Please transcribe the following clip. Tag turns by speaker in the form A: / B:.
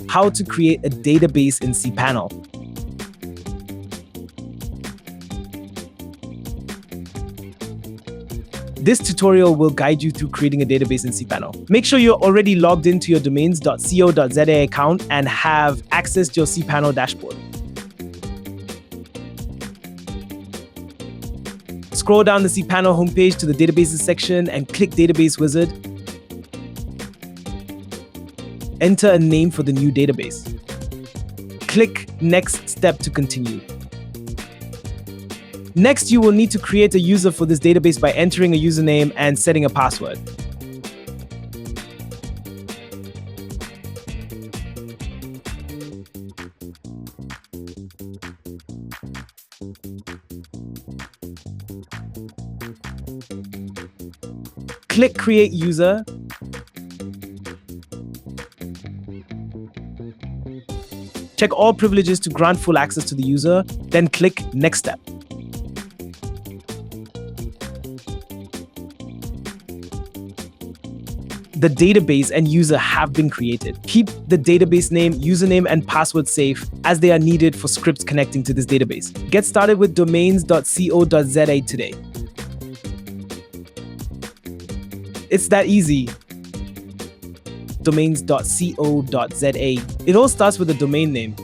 A: How to create a database in cPanel. This tutorial will guide you through creating a database in cPanel. Make sure you're already logged into your domains.co.za account and have access to your cPanel dashboard. Scroll down the cPanel homepage to the Databases section and click Database Wizard. Enter a name for the new database. Click Next Step to continue. Next, you will need to create a user for this database by entering a username and setting a password. Click Create User. Check all privileges to grant full access to the user, then click Next Step. The database and user have been created. Keep the database name, username, and password safe as they are needed for scripts connecting to this database. Get started with domains.co.za today. It's that easy. Domains.co.za. It all starts with a domain name.